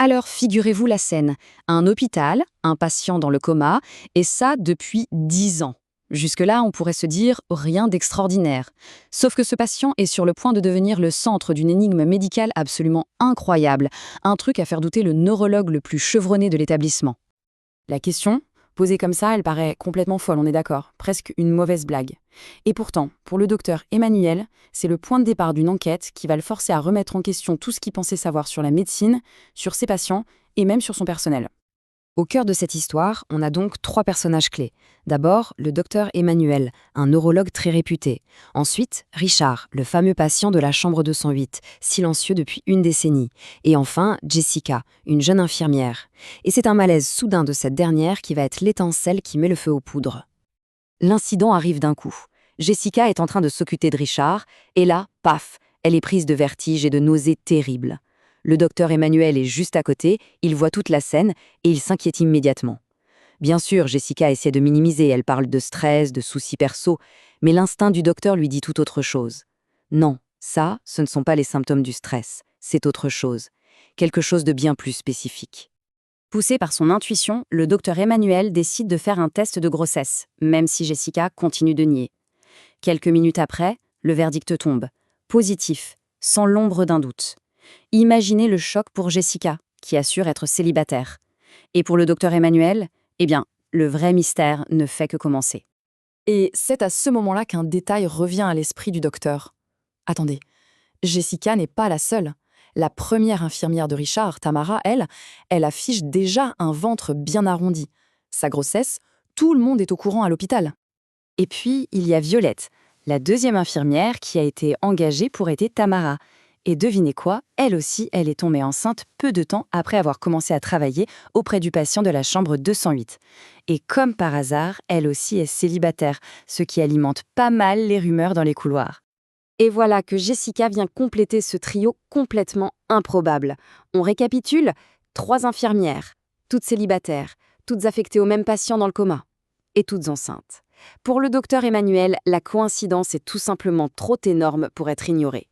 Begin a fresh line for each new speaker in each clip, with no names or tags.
Alors figurez-vous la scène. Un hôpital, un patient dans le coma, et ça depuis 10 ans. Jusque-là, on pourrait se dire rien d'extraordinaire. Sauf que ce patient est sur le point de devenir le centre d'une énigme médicale absolument incroyable, un truc à faire douter le neurologue le plus chevronné de l'établissement.
La question, posée comme ça, elle paraît complètement folle, on est d'accord, presque une mauvaise blague. Et pourtant, pour le docteur Emmanuel, c'est le point de départ d'une enquête qui va le forcer à remettre en question tout ce qu'il pensait savoir sur la médecine, sur ses patients et même sur son personnel.
Au cœur de cette histoire, on a donc 3 personnages clés. D'abord, le docteur Emmanuel, un neurologue très réputé. Ensuite, Richard, le fameux patient de la chambre 208, silencieux depuis une décennie. Et enfin, Jessica, une jeune infirmière. Et c'est un malaise soudain de cette dernière qui va être l'étincelle qui met le feu aux poudres. L'incident arrive d'un coup. Jessica est en train de s'occuper de Richard, et là, paf, elle est prise de vertige et de nausées terribles. Le docteur Emmanuel est juste à côté, il voit toute la scène et il s'inquiète immédiatement. Bien sûr, Jessica essaie de minimiser, elle parle de stress, de soucis perso, mais l'instinct du docteur lui dit tout autre chose. Non, ça, ce ne sont pas les symptômes du stress, c'est autre chose. Quelque chose de bien plus spécifique. Poussé par son intuition, le docteur Emmanuel décide de faire un test de grossesse, même si Jessica continue de nier. Quelques minutes après, le verdict tombe. Positif, sans l'ombre d'un doute. Imaginez le choc pour Jessica, qui assure être célibataire. Et pour le docteur Emmanuel, eh bien, le vrai mystère ne fait que commencer.
Et c'est à ce moment-là qu'un détail revient à l'esprit du docteur. Attendez, Jessica n'est pas la seule. La première infirmière de Richard, Tamara, elle affiche déjà un ventre bien arrondi. Sa grossesse, tout le monde est au courant à l'hôpital.
Et puis, il y a Violette, la deuxième infirmière qui a été engagée pour aider Tamara. Et devinez quoi, elle aussi, elle est tombée enceinte peu de temps après avoir commencé à travailler auprès du patient de la chambre 208. Et comme par hasard, elle aussi est célibataire, ce qui alimente pas mal les rumeurs dans les couloirs. Et voilà que Jessica vient compléter ce trio complètement improbable. On récapitule, 3 infirmières, toutes célibataires, toutes affectées au même patient dans le coma, et toutes enceintes. Pour le docteur Emmanuel, la coïncidence est tout simplement trop énorme pour être ignorée.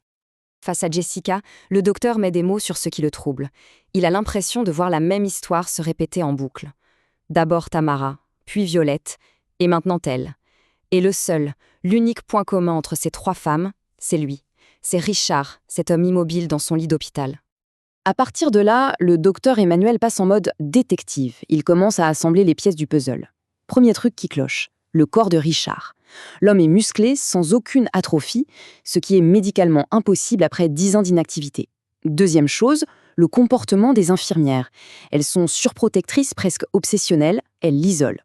Face à Jessica, le docteur met des mots sur ce qui le trouble. Il a l'impression de voir la même histoire se répéter en boucle. D'abord Tamara, puis Violette, et maintenant elle. Et le seul, l'unique point commun entre ces 3 femmes, c'est lui. C'est Richard, cet homme immobile dans son lit d'hôpital. À partir de là, le docteur Emmanuel passe en mode détective. Il commence à assembler les pièces du puzzle. Premier truc qui cloche, le corps de Richard. L'homme est musclé, sans aucune atrophie, ce qui est médicalement impossible après 10 ans d'inactivité. Deuxième chose, le comportement des infirmières. Elles sont surprotectrices, presque obsessionnelles, elles l'isolent.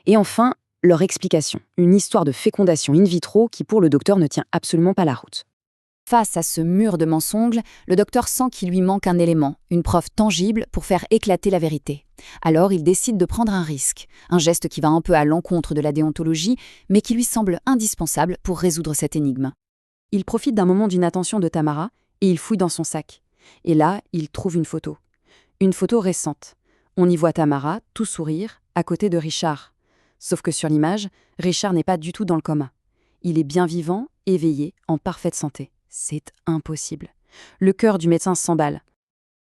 Et enfin, leur explication, une histoire de fécondation in vitro qui pour le docteur ne tient absolument pas la route. Face à ce mur de mensonges, le docteur sent qu'il lui manque un élément, une preuve tangible pour faire éclater la vérité. Alors il décide de prendre un risque, un geste qui va un peu à l'encontre de la déontologie, mais qui lui semble indispensable pour résoudre cette énigme. Il profite d'un moment d'inattention de Tamara et il fouille dans son sac. Et là, il trouve une photo. Une photo récente. On y voit Tamara, tout sourire, à côté de Richard. Sauf que sur l'image, Richard n'est pas du tout dans le coma. Il est bien vivant, éveillé, en parfaite santé. C'est impossible. Le cœur du médecin s'emballe.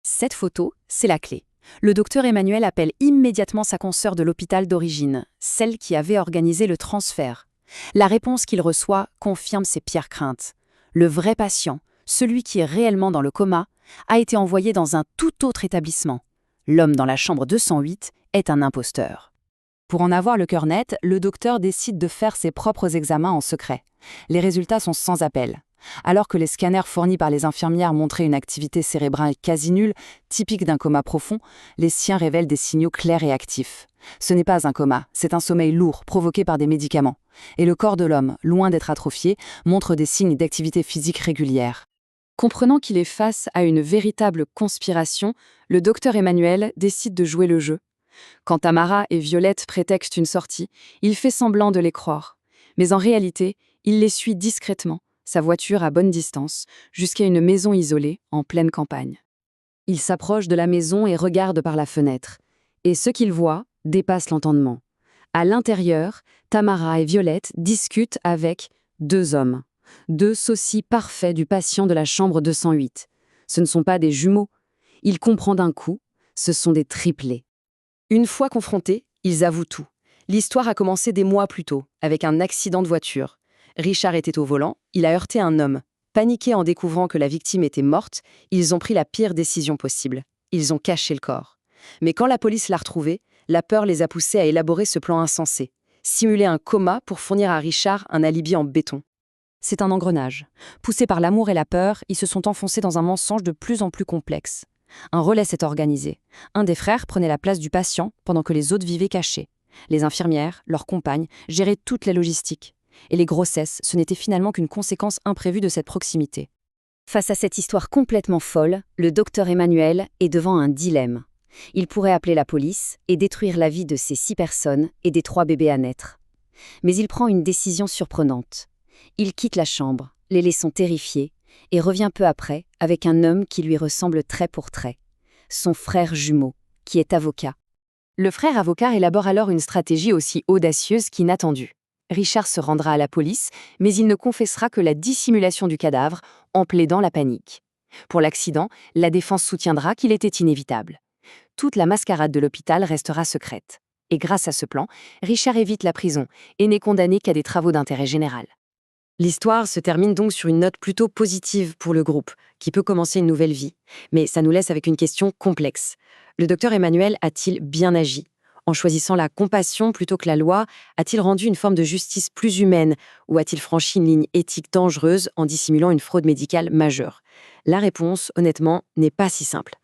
Cette photo, c'est la clé. Le docteur Emmanuel appelle immédiatement sa consoeur de l'hôpital d'origine, celle qui avait organisé le transfert. La réponse qu'il reçoit confirme ses pires craintes. Le vrai patient, celui qui est réellement dans le coma, a été envoyé dans un tout autre établissement. L'homme dans la chambre 208 est un imposteur. Pour en avoir le cœur net, le docteur décide de faire ses propres examens en secret. Les résultats sont sans appel. Alors que les scanners fournis par les infirmières montraient une activité cérébrale quasi nulle, typique d'un coma profond, les siens révèlent des signaux clairs et actifs. Ce n'est pas un coma, c'est un sommeil lourd provoqué par des médicaments. Et le corps de l'homme, loin d'être atrophié, montre des signes d'activité physique régulière. Comprenant qu'il est face à une véritable conspiration, le docteur Emmanuel décide de jouer le jeu. Quand Tamara et Violette prétextent une sortie, il fait semblant de les croire. Mais en réalité, il les suit discrètement, sa voiture à bonne distance, jusqu'à une maison isolée, en pleine campagne. Il s'approche de la maison et regarde par la fenêtre. Et ce qu'il voit dépasse l'entendement. À l'intérieur, Tamara et Violette discutent avec 2 hommes. 2 socis parfaits du patient de la chambre 208. Ce ne sont pas des jumeaux. Il comprend d'un coup, Ce sont des triplés. Une fois confrontés, ils avouent tout. L'histoire a commencé des mois plus tôt, avec un accident de voiture. Richard était au volant, il a heurté un homme. Paniqués en découvrant que la victime était morte, ils ont pris la pire décision possible. Ils ont caché le corps. Mais quand la police l'a retrouvé, la peur les a poussés à élaborer ce plan insensé. Simuler un coma pour fournir à Richard un alibi en béton.
C'est un engrenage. Poussés par l'amour et la peur, ils se sont enfoncés dans un mensonge de plus en plus complexe. Un relais s'est organisé. Un des frères prenait la place du patient pendant que les autres vivaient cachés. Les infirmières, leurs compagnes, géraient toute la logistique. Et les grossesses, ce n'était finalement qu'une conséquence imprévue de cette proximité.
Face à cette histoire complètement folle, le docteur Emmanuel est devant un dilemme. Il pourrait appeler la police et détruire la vie de ces 6 personnes et des 3 bébés à naître. Mais il prend une décision surprenante. Il quitte la chambre, les laissant terrifiés, et revient peu après avec un homme qui lui ressemble trait pour trait. Son frère jumeau, qui est avocat. Le frère avocat élabore alors une stratégie aussi audacieuse qu'inattendue. Richard se rendra à la police, mais il ne confessera que la dissimulation du cadavre en plaidant la panique. Pour l'accident, la défense soutiendra qu'il était inévitable. Toute la mascarade de l'hôpital restera secrète. Et grâce à ce plan, Richard évite la prison et n'est condamné qu'à des travaux d'intérêt général. L'histoire se termine donc sur une note plutôt positive pour le groupe, qui peut commencer une nouvelle vie. Mais ça nous laisse avec une question complexe. Le docteur Emmanuel a-t-il bien agi ? En choisissant la compassion plutôt que la loi, a-t-il rendu une forme de justice plus humaine ou a-t-il franchi une ligne éthique dangereuse en dissimulant une fraude médicale majeure ? La réponse, honnêtement, n'est pas si simple.